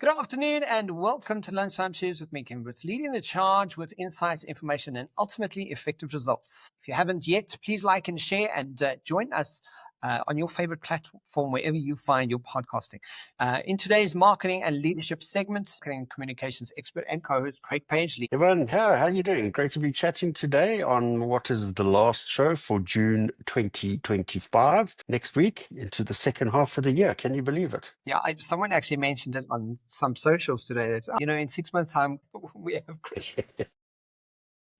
Good afternoon and welcome to Lunchtime Series with me, Kevin Britz, leading the charge with insights, information, and ultimately effective results. If you haven't yet, please like and share and join us on your favorite platform, wherever you find your podcasting. In today's marketing and leadership segment, marketing communications expert and co-host Craig Paisley. Everyone, how are you doing? Great to be chatting today on what is the last show for June 2025. Next week into the second half of the year. Can you believe it? Yeah, someone actually mentioned it on some socials today. That, in 6 months' time, we have Christmas.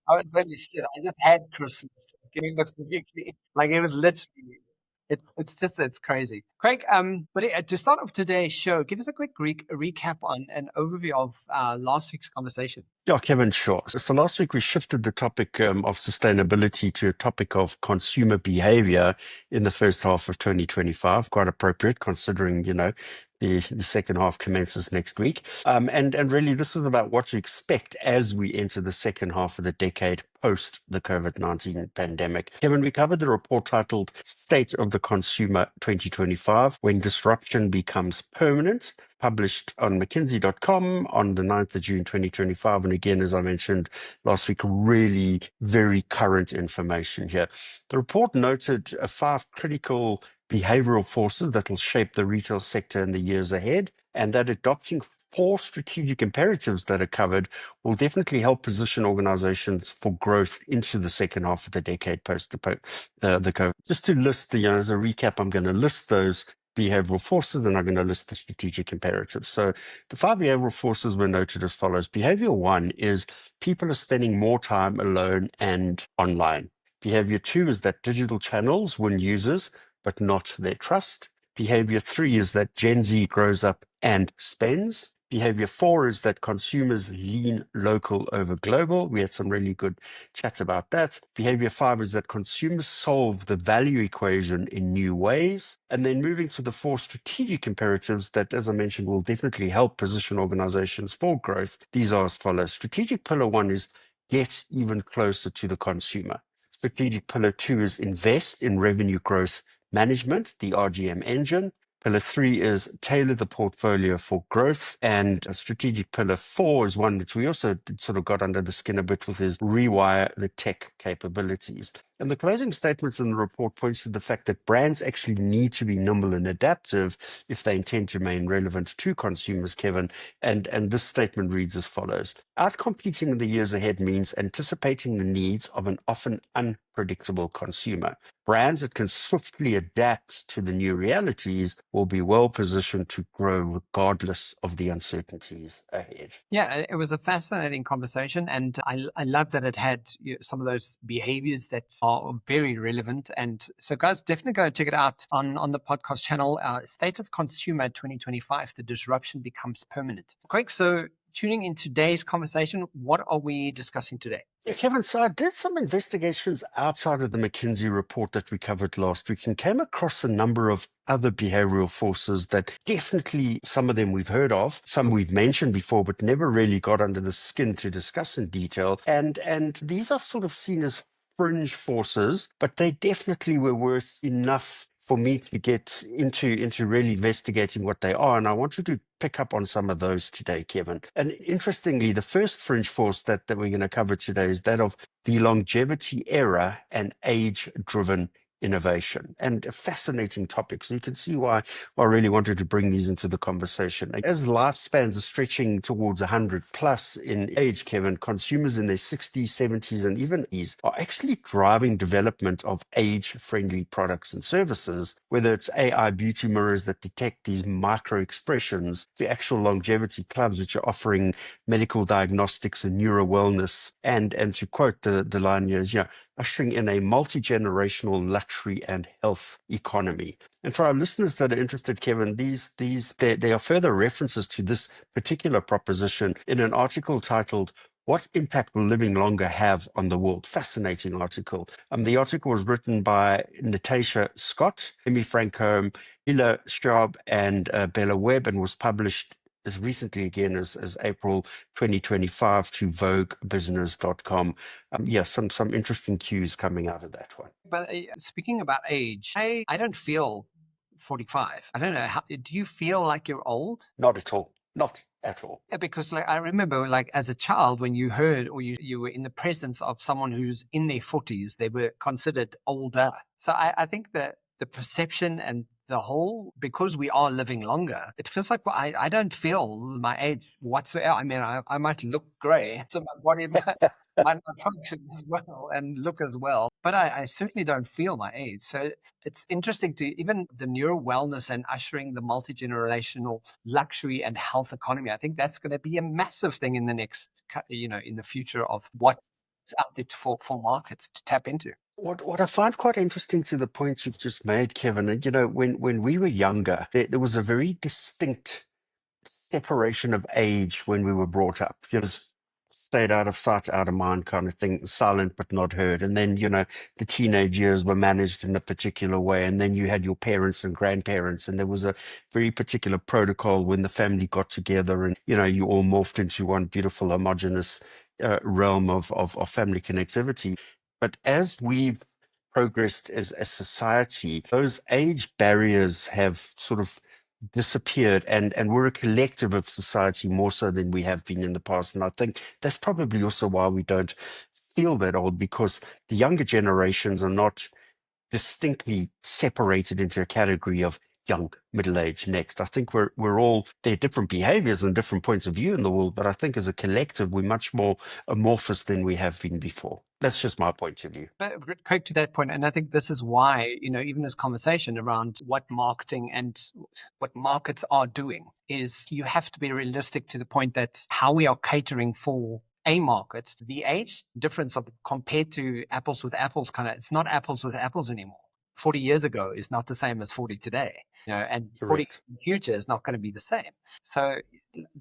I was like, shit, I just had Christmas. Giving the completely, like it was literally, it's crazy. Craig, to start off today's show, give us a quick recap on an overview of last week's conversation. Yeah, Kevin, sure. So last week we shifted the topic of sustainability to a topic of consumer behavior in the first half of 2025. Quite appropriate considering, the second half commences next week. And really this is about what to expect as we enter the second half of the decade post the COVID-19 pandemic. Kevin, we covered the report titled State of the Consumer 2025, When Disruption Becomes Permanent, published on McKinsey.com on the 9th of June 2025. And again, as I mentioned last week, really very current information here. The report noted 5 critical behavioral forces that will shape the retail sector in the years ahead, and that adopting 4 strategic imperatives that are covered will definitely help position organizations for growth into the second half of the decade post the COVID. Just to list, as a recap, I'm going to list those behavioral forces, and I'm going to list the strategic imperatives. So the 5 behavioral forces were noted as follows. Behavior 1 is people are spending more time alone and online. Behavior 2 is that digital channels win users, but not their trust. Behavior 3 is that Gen Z grows up and spends. Behavior 4 is that consumers lean local over global. We had some really good chats about that. Behavior 5 is that consumers solve the value equation in new ways. And then moving to the 4 strategic imperatives that, as I mentioned, will definitely help position organizations for growth. These are as follows. Strategic pillar 1 is get even closer to the consumer. Strategic pillar 2 is invest in revenue growth management, the RGM engine. Pillar 3 is tailor the portfolio for growth. And strategic pillar 4 is one that we also sort of got under the skin a bit with, is rewire the tech capabilities. And the closing statements in the report points to the fact that brands actually need to be nimble and adaptive if they intend to remain relevant to consumers, Kevin. And this statement reads as follows. Outcompeting in the years ahead means anticipating the needs of an often unpredictable consumer. Brands that can swiftly adapt to the new realities will be well positioned to grow regardless of the uncertainties ahead. Yeah, it was a fascinating conversation, and I love that it had some of those behaviors that are very relevant. And so, guys, definitely go and check it out on the podcast channel. State of Consumer 2025: The Disruption Becomes Permanent. Quick, so tuning in today's conversation, what are we discussing today? Yeah, Kevin, so I did some investigations outside of the McKinsey report that we covered last week and came across a number of other behavioral forces that definitely, some of them we've heard of, some we've mentioned before, but never really got under the skin to discuss in detail. And these are sort of seen as fringe forces, but they definitely were worth enough for me to get into really investigating what they are. And I wanted to pick up on some of those today, Kevin. And interestingly, the first fringe force that we're going to cover today is that of the longevity era and age-driven innovation, and a fascinating topic. So you can see why I really wanted to bring these into the conversation. As lifespans are stretching towards 100 plus in age, Kevin, consumers in their 60s, 70s, and even 80s are actually driving development of age-friendly products and services, whether it's AI beauty mirrors that detect these micro expressions, to actual longevity clubs, which are offering medical diagnostics and neuro wellness, and to quote the line here is, ushering in a multi-generational luxury and health economy. And for our listeners that are interested, Kevin, there are further references to this particular proposition in an article titled "What Impact Will Living Longer Have on the World?" Fascinating article. The article was written by Natasha Scott, Emmy Franco, Hila Straub, and Bella Webb, and was published as recently again as April 2025 to voguebusiness.com. Some interesting cues coming out of that one. But speaking about age, I don't feel 45. I don't know. Do you feel like you're old? Not at all. Not at all. Yeah, because like I remember like as a child when you heard or you were in the presence of someone who's in their 40s, they were considered older. So I think that the perception and the whole, because we are living longer, it feels like I don't feel my age whatsoever. I mean, I might look gray, so my body might not function as well and look as well, but I certainly don't feel my age. So it's interesting to even the neuro wellness and ushering the multi-generational luxury and health economy. I think that's going to be a massive thing in the next, in the future of what's out there for markets to tap into. What I find quite interesting to the point you've just made, Kevin, and when we were younger, there was a very distinct separation of age when we were brought up. Stayed out of sight, out of mind kind of thing, silent but not heard. And then, the teenage years were managed in a particular way. And then you had your parents and grandparents, and there was a very particular protocol when the family got together and, you all morphed into one beautiful homogenous realm of family connectivity. But as we've progressed as a society, those age barriers have sort of disappeared, and we're a collective of society more so than we have been in the past. And I think that's probably also why we don't feel that old, because the younger generations are not distinctly separated into a category of young, middle age, next. I think we're all, there are different behaviors and different points of view in the world, but I think as a collective we're much more amorphous than we have been before. That's just my point of view. But correct to that point, and I think this is why, even this conversation around what marketing and what markets are doing is you have to be realistic to the point that how we are catering for a market, the age difference of compared to apples with apples, it's not apples with apples anymore. 40 years ago is not the same as 40 today, and 40 Correct. in the future is not going to be the same. So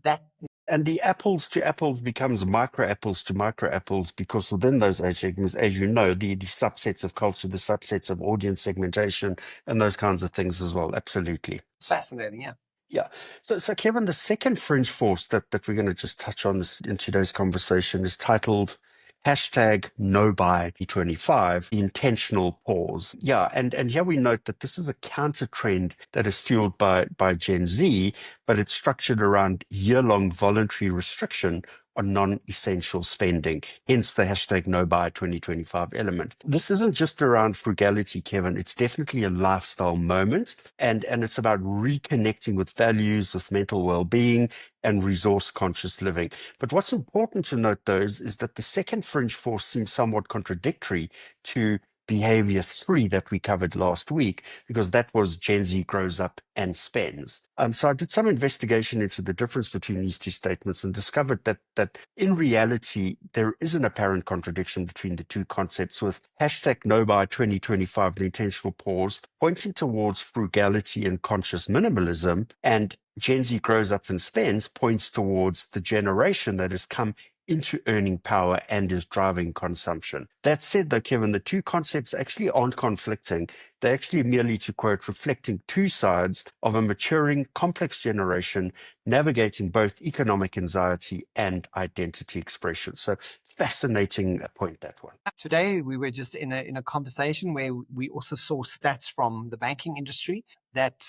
that And the apples to apples becomes micro apples to micro apples, because within those age segments, as you know, the subsets of culture, the subsets of audience segmentation, and those kinds of things as well. Absolutely. it's fascinating, yeah. Yeah. So Kevin, the second fringe force that we're going to just touch on this in today's conversation is titled hashtag NoBuy 25, the intentional pause. Yeah, and here we note that this is a counter trend that is fueled by Gen Z, but it's structured around year-long voluntary restriction on non-essential spending, hence the hashtag NoBuy 2025 element. This isn't just around frugality, Kevin. It's definitely a lifestyle moment, and it's about reconnecting with values, with mental well-being, and resource-conscious living. But what's important to note, though, is that the second fringe force seems somewhat contradictory to behavior 3 that we covered last week, because that was Gen Z grows up and spends. So I did some investigation into the difference between these two statements and discovered that in reality, there is an apparent contradiction between the two concepts, with hashtag NoBuy 2025, the intentional pause, pointing towards frugality and conscious minimalism, and Gen Z grows up and spends points towards the generation that has come into earning power and is driving consumption. That said, though, Kevin, the two concepts actually aren't conflicting. They're actually merely, to quote, reflecting two sides of a maturing, complex generation navigating both economic anxiety and identity expression. So fascinating point, that one. Today, we were just in a conversation where we also saw stats from the banking industry that,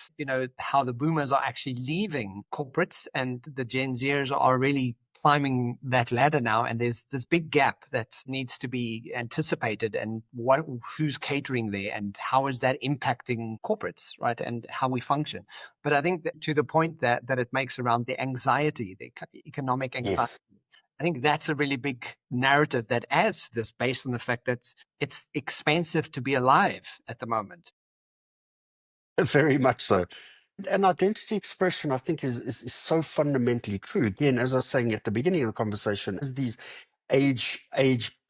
how the boomers are actually leaving corporates and the Gen Zers are really climbing that ladder now. And there's this big gap that needs to be anticipated, and who's catering there and how is that impacting corporates, right? And how we function. But I think that to the point that it makes around the anxiety, the economic anxiety. Yes. I think that's a really big narrative that adds to this, based on the fact that it's expensive to be alive at the moment. Very much so. And identity expression, I think, is so fundamentally true. Again, as I was saying at the beginning of the conversation, as these age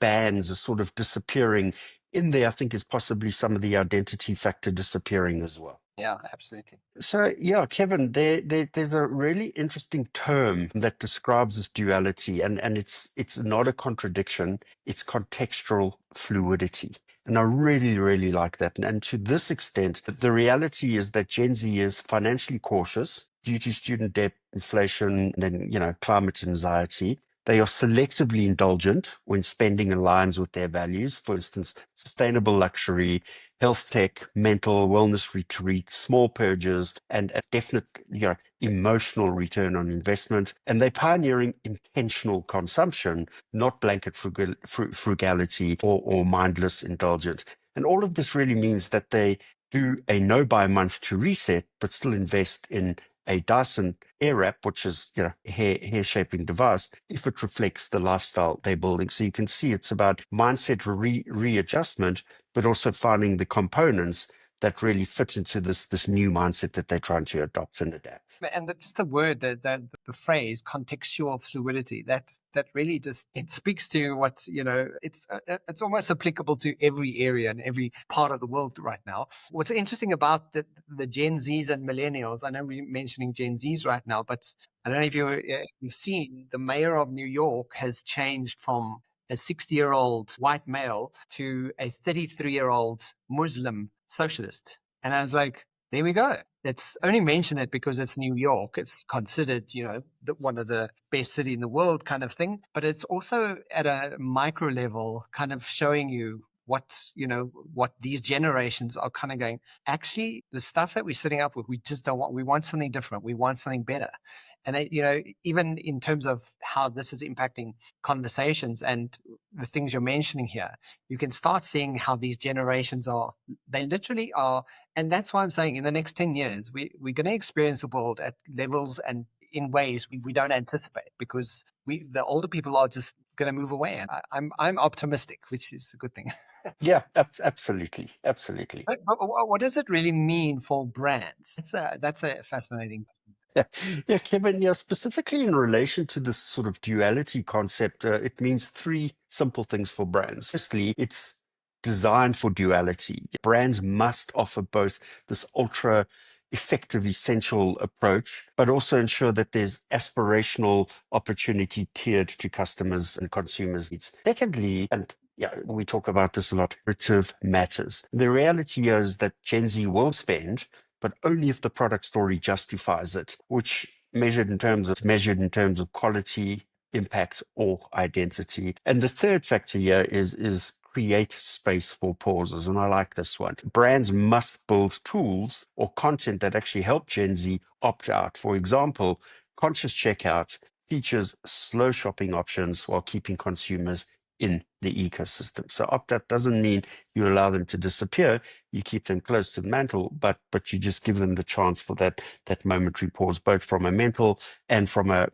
bands are sort of disappearing, in there, I think, is possibly some of the identity factor disappearing as well. Yeah, absolutely. So, yeah, Kevin, there's a really interesting term that describes this duality, and it's not a contradiction, it's contextual fluidity. And I really, really like that. And to this extent, the reality is that Gen Z is financially cautious due to student debt, inflation, and then, climate anxiety. They are selectively indulgent when spending aligns with their values. For instance, sustainable luxury, health tech, mental wellness retreats, small purges, and a definite, emotional return on investment. And they're pioneering intentional consumption, not blanket frugality or mindless indulgence. And all of this really means that they do a no-buy month to reset, but still invest in a Dyson Airwrap, which is hair shaping device, if it reflects the lifestyle they're building. So you can see it's about mindset readjustment, but also finding the components that really fit into this new mindset that they're trying to adopt and adapt. And just the word, the phrase contextual fluidity, that really just, it speaks to what, it's almost applicable to every area and every part of the world right now. What's interesting about the Gen Zs and millennials, I know we're mentioning Gen Zs right now, but I don't know if you've seen the mayor of New York has changed from a 60-year-old white male to a 33-year-old Muslim socialist. And I was like, there we go. Let's only mention it because it's New York. It's considered, one of the best city in the world kind of thing. But it's also at a micro level kind of showing you what these generations are kind of going, actually, the stuff that we're sitting up with, we just don't want. We want something different. We want something better. And even in terms of how this is impacting conversations and the things you're mentioning here, you can start seeing how these generations they literally are. And that's why I'm saying in the next 10 years, we're going to experience the world at levels and in ways we don't anticipate, because the older people are just going to move away. And I'm optimistic, which is a good thing. Yeah, absolutely. Absolutely. But what does it really mean for brands? That's a fascinating. Yeah, Kevin, specifically in relation to this sort of duality concept, it means three simple things for brands. Firstly, it's designed for duality. Brands must offer both this ultra effective, essential approach, but also ensure that there's aspirational opportunity tiered to customers and consumers' needs. Secondly, and we talk about this a lot, narrative matters. The reality is that Gen Z will spend, but only if the product story justifies it, which measured in terms of quality, impact, or identity. And the third factor here is create space for pauses. And I like this one. Brands must build tools or content that actually help Gen Z opt out. For example, conscious checkout features slow shopping options while keeping consumers in the ecosystem. So opt-out doesn't mean you allow them to disappear. You keep them close to the mantle, but you just give them the chance for that momentary pause, both from a mental and from a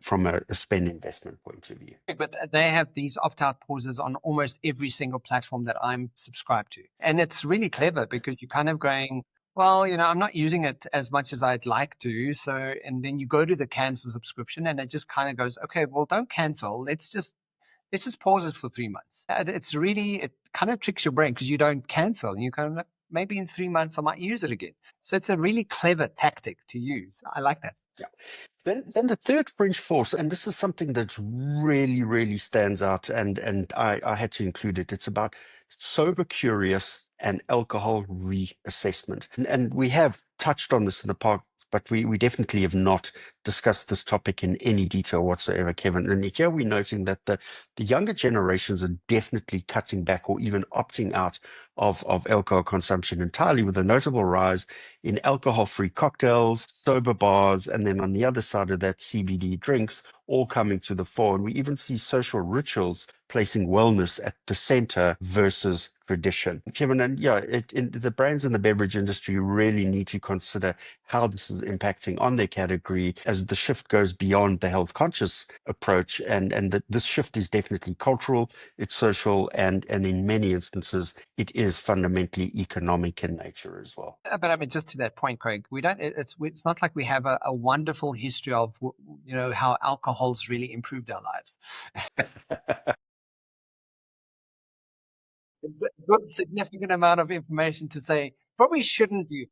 spend investment point of view. But they have these opt-out pauses on almost every single platform that I'm subscribed to. And it's really clever because you're kind of going, well, I'm not using it as much as I'd like to. So, and then you go to the cancel subscription and it just kind of goes, okay, well, don't cancel. Let's just pause it for 3 months. And it kind of tricks your brain because you don't cancel. And you kind of like, maybe in 3 months I might use it again. So it's a really clever tactic to use. I like that. Yeah. Then the third Fringe force, and this is something that really, really stands out, and I had to include it. It's about sober curious and alcohol reassessment. And we have touched on this in the past, but we definitely have not discussed this topic in any detail whatsoever, Kevin. And here we're noting that the younger generations are definitely cutting back or even opting out of alcohol consumption entirely, with a notable rise in alcohol-free cocktails, sober bars, and then on the other side of that, CBD drinks, all coming to the fore. And we even see social rituals placing wellness at the center versus tradition. Kevin, and the brands in the beverage industry really need to consider how this is impacting on their category as the shift goes beyond the health conscious approach. And this shift is definitely cultural, it's social, and in many instances, it is fundamentally economic in nature as well. But I mean, just to that point, Craig, we don't. It's not like we have a wonderful history of how alcohol's really improved our lives. It's a good significant amount of information to say probably shouldn't do.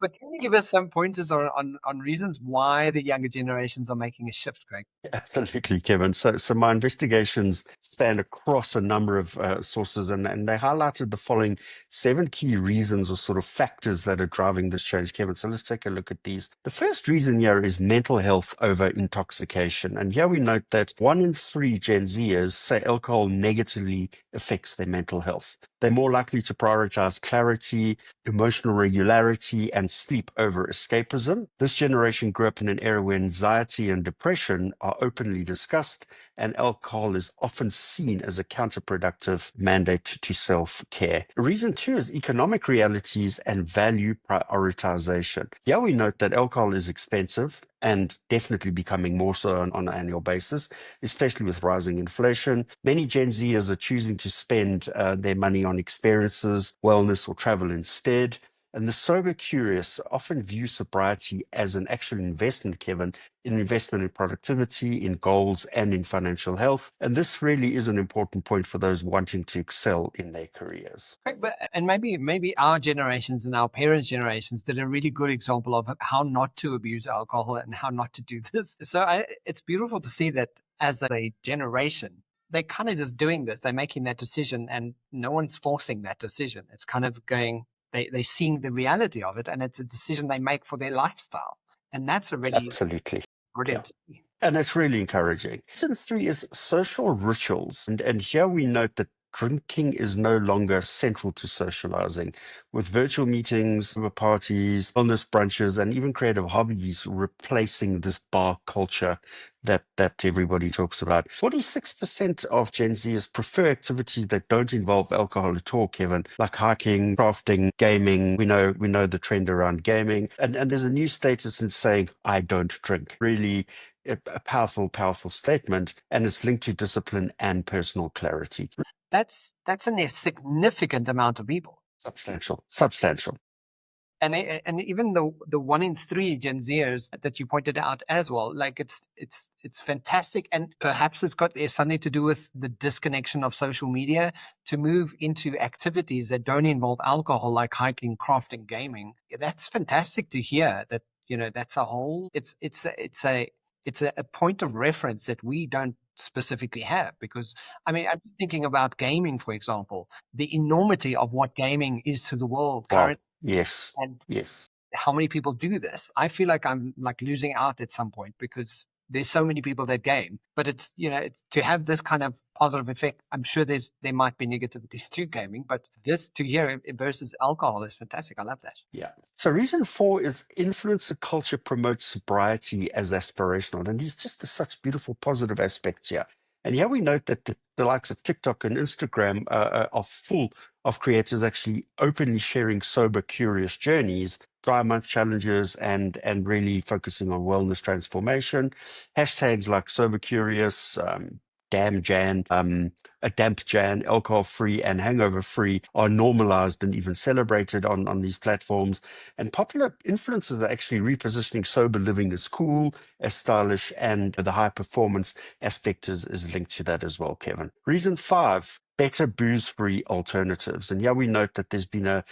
But can you give us some pointers on reasons why the younger generations are making a shift, Craig? Absolutely, Kevin. So my investigations span across a number of sources, and they highlighted the following 7 key reasons or sort of factors that are driving this change, Kevin. So let's take a look at these. The first reason here is mental health over intoxication. And here we note that 1 in 3 Gen Zers say alcohol negatively affects their mental health. They're more likely to prioritize clarity, emotional regularity, and sleep over escapism. This generation grew up in an era where anxiety and depression are openly discussed, and alcohol is often seen as a counterproductive mandate to self-care. Reason two is economic realities and value prioritization. Here we note that alcohol is expensive and definitely becoming more so on an annual basis, especially with rising inflation. Many Gen Zers are choosing to spend their money on experiences, wellness, or travel instead. And the sober curious often view sobriety as an actual investment, Kevin, an investment in productivity, in goals, and in financial health. And this really is an important point for those wanting to excel in their careers. Correct, and maybe our generations and our parents' generations did a really good example of how not to abuse alcohol and how not to do this. So it's beautiful to see that as a generation, they're kind of just doing this. They're making that decision, and no one's forcing that decision. It's kind of going. They're seeing the reality of it, and it's a decision they make for their lifestyle, and that's a really Absolutely. Yeah. brilliant. And it's really encouraging. Lesson three is social rituals. And here we note that drinking is no longer central to socializing, with virtual meetings, parties, wellness brunches, and even creative hobbies replacing this bar culture that everybody talks about. 46% of Gen Zers prefer activities that don't involve alcohol at all, Kevin, like hiking, crafting, gaming. We know the trend around gaming. And there's a new status in saying, I don't drink. Really a powerful statement, and it's linked to discipline and personal clarity. That's a significant amount of people. Substantial. And even the 1 in 3 Gen Zers that you pointed out as well, like it's fantastic, and perhaps it's got something to do with the disconnection of social media to move into activities that don't involve alcohol, like hiking, crafting, gaming. That's fantastic to hear. That that's a whole. It's a point of reference that we don't specifically have, because I'm just thinking about gaming, for example, the enormity of what gaming is to the world Wow. currently. Yes. And Yes. how many people do this? I feel like I'm like losing out at some point, because there's so many people that game, but it's to have this kind of positive effect. I'm sure there might be negativities to gaming, but this to hear versus alcohol is fantastic. I love that. Yeah. So reason four is influencer culture promotes sobriety as aspirational. And these just are such beautiful positive aspects here. And here we note that the likes of TikTok and Instagram are full of creators actually openly sharing sober, curious journeys, dry month challenges, and really focusing on wellness transformation. Hashtags like sober curious, damn Jan, a damp Jan, alcohol free, and hangover free are normalized and even celebrated on these platforms. And popular influencers are actually repositioning sober living as cool, as stylish, and the high performance aspect is linked to that as well, Kevin. Reason five, better booze-free alternatives. And yeah, we note that there's been a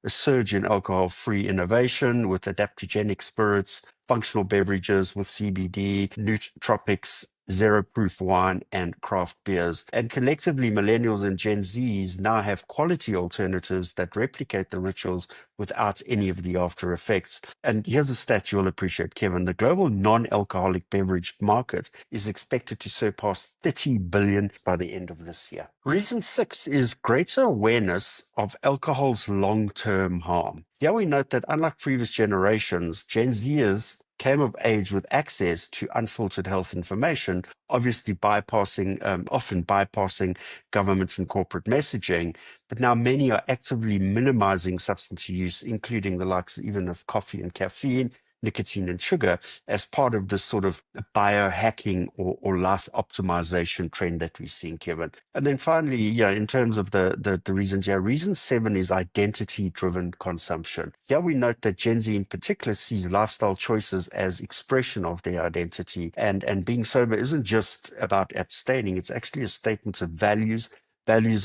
surge in alcohol-free innovation with adaptogenic spirits, functional beverages with CBD, nootropics, zero proof wine, and craft beers. And collectively, millennials and Gen Zs now have quality alternatives that replicate the rituals without any of the after effects. And here's a stat you'll appreciate, Kevin. The global non-alcoholic beverage market is expected to surpass 30 billion by the end of this year. Reason six is greater awareness of alcohol's long-term harm. Here we note that unlike previous generations, Gen Zers came of age with access to unfiltered health information, obviously often bypassing government and corporate messaging. But now many are actively minimizing substance use, including the likes even of coffee and caffeine, nicotine and sugar, as part of this sort of biohacking or life optimization trend that we're seeing, Kevin. And then finally, in terms of the reasons here, reason seven is identity-driven consumption. Here we note that Gen Z in particular sees lifestyle choices as expression of their identity. And being sober isn't just about abstaining, it's actually a statement of values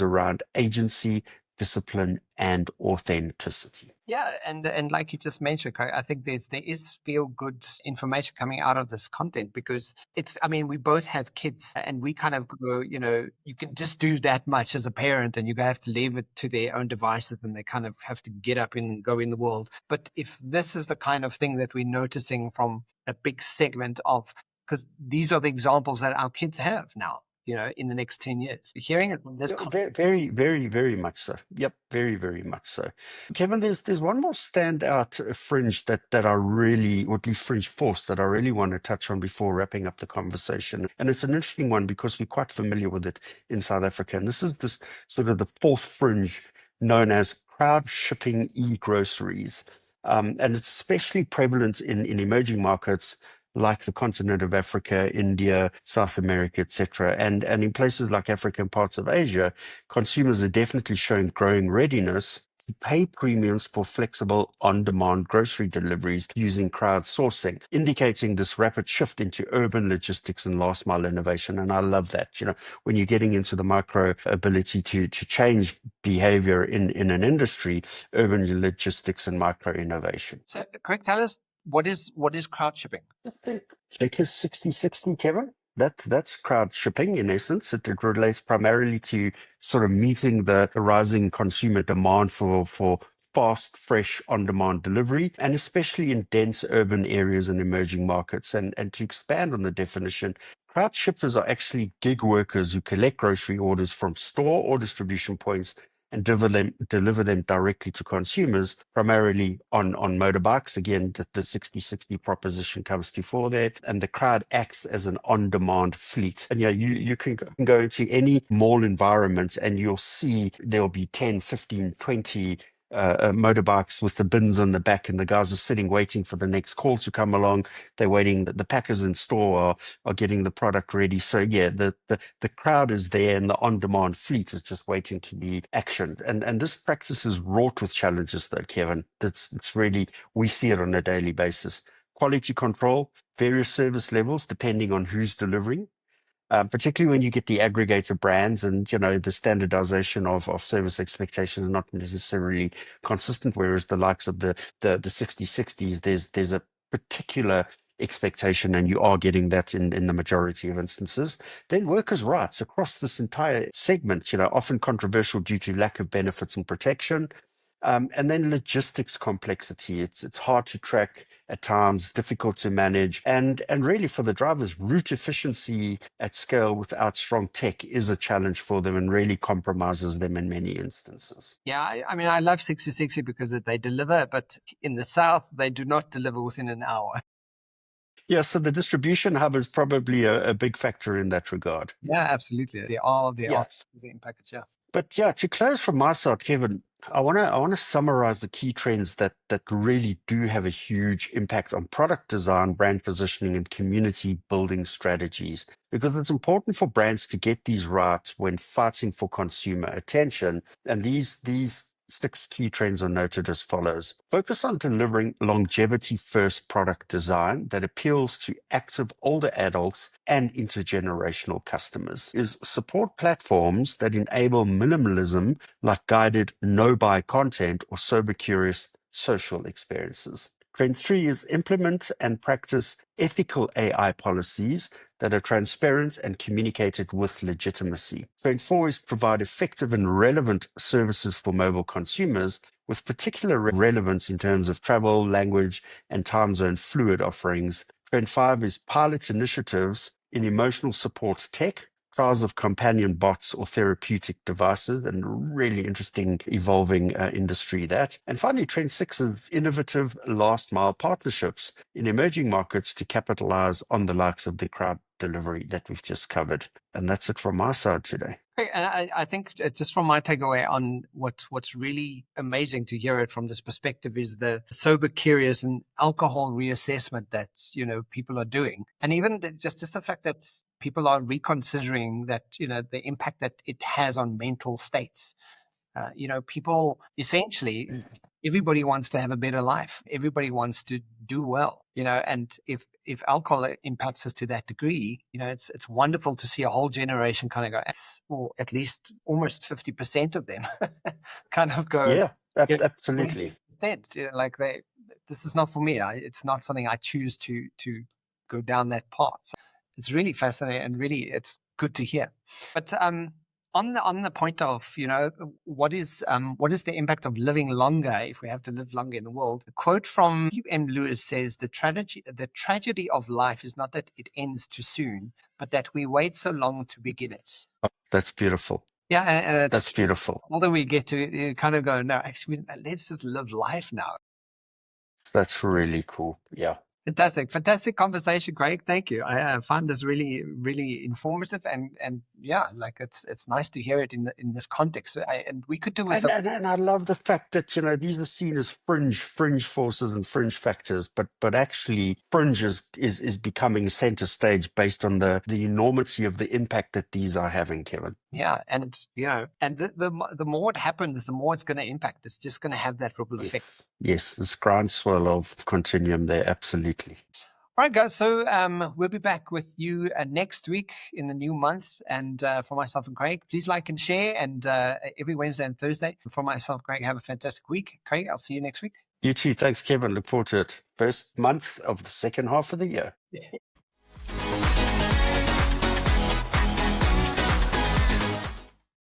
around agency, discipline, and authenticity. Yeah, and like you just mentioned, Craig, I think there is feel good information coming out of this content, because we both have kids, and we kind of go, you can just do that much as a parent, and you have to leave it to their own devices, and they kind of have to get up and go in the world. But if this is the kind of thing that we're noticing from a big segment of, because these are the examples that our kids have now. in the next 10 years. Hearing it from this Very, very, very much so. Yep, very, very much so. Kevin, there's one more standout fringe that I really, or at least fringe force that I really want to touch on before wrapping up the conversation. And it's an interesting one because we're quite familiar with it in South Africa. And this is this sort of the fourth fringe known as crowd shipping e-groceries. And it's especially prevalent in emerging markets like the continent of Africa, India, South America, etc. And in places like Africa and parts of Asia, consumers are definitely showing growing readiness to pay premiums for flexible on-demand grocery deliveries using crowdsourcing, indicating this rapid shift into urban logistics and last mile innovation. And I love that. When you're getting into the micro ability to change behavior in an industry, urban logistics and micro innovation. So, Craig, tell us what is crowd shipping? Check his 60/60, Kevin. That's crowd shipping in essence. It relates primarily to sort of meeting the rising consumer demand for fast, fresh, on-demand delivery, and especially in dense urban areas and emerging markets. And to expand on the definition, crowd shippers are actually gig workers who collect grocery orders from store or distribution points and deliver them directly to consumers, primarily on motorbikes. Again, the 60/60 proposition comes to fore there. And the crowd acts as an on-demand fleet. And you can go into any mall environment and you'll see there'll be 10, 15, 20 motorbikes with the bins on the back, and the guys are sitting waiting for the next call to come along. They're waiting. The packers in store are getting the product ready. So yeah, the crowd is there, and the on-demand fleet is just waiting to be actioned. And this practice is wrought with challenges, though, Kevin. It's really, we see it on a daily basis. Quality control, various service levels depending on who's delivering. Particularly when you get the aggregator brands, and the standardization of service expectations is not necessarily consistent, whereas the likes of the 60/60s, there's a particular expectation, and you are getting that in the majority of instances. Then workers' rights across this entire segment, often controversial due to lack of benefits and protection. And then logistics complexity. It's hard to track at times, difficult to manage, and really for the drivers, route efficiency at scale without strong tech is a challenge for them and really compromises them in many instances. Yeah, I mean, I love 60/60 because they deliver, but in the South, they do not deliver within an hour. Yeah, so the distribution hub is probably a big factor in that regard. Yeah, absolutely. They are Yeah. in package, yeah. But yeah, to close from my side, Kevin, I wanna summarize the key trends that really do have a huge impact on product design, brand positioning, and community building strategies. Because it's important for brands to get these right when fighting for consumer attention. And these 6 key trends are noted as follows. Focus on delivering longevity-first product design that appeals to active older adults and intergenerational customers. Is support platforms that enable minimalism, like guided NoBuy content or sober-curious social experiences. Trend 3 is implement and practice ethical AI policies that are transparent and communicated with legitimacy. Trend 4 is provide effective and relevant services for mobile consumers with particular relevance in terms of travel, language, and time zone fluid offerings. Trend 5 is pilot initiatives in emotional support tech, trials of companion bots or therapeutic devices, and really interesting evolving industry that. And finally, trend 6 is innovative last mile partnerships in emerging markets to capitalize on the likes of the crowd delivery that we've just covered. And that's it from my side today. Great. And I think just from my takeaway on what's really amazing to hear it from this perspective is the sober, curious, and alcohol reassessment that people are doing, and even just the fact that people are reconsidering that the impact that it has on mental states. People essentially, everybody wants to have a better life. Everybody wants to do well, and if alcohol impacts us to that degree, it's wonderful to see a whole generation kind of go, or at least almost 50% of them kind of go, Yeah, you know, absolutely. 26%, like this is not for me. It's not something I choose to go down that path. So it's really fascinating and really it's good to hear. But On the point of, what is the impact of living longer if we have to live longer in the world? A quote from M. Lewis says, the tragedy of life is not that it ends too soon, but that we wait so long to begin it. Oh, that's beautiful. Yeah, and it's That's beautiful. although we get to you kind of go, no, actually, let's just live life now. That's really cool. Yeah. Fantastic conversation, Craig. Thank you. I find this really, really informative, and yeah, like it's nice to hear it in this context. And we could do with some. And I love the fact that these are seen as fringe forces and fringe factors, but actually fringe is becoming center stage based on the enormity of the impact that these are having, Kevin. Yeah, and and the more it happens, the more it's going to impact. It's just going to have that ripple effect. Yes, this groundswell of continuum there, absolutely. All right, guys. So we'll be back with you next week in the new month. And for myself and Craig, please like and share. And every Wednesday and Thursday. For myself, Craig, have a fantastic week. Craig, I'll see you next week. You too. Thanks, Kevin. Look forward to it. First month of the second half of the year.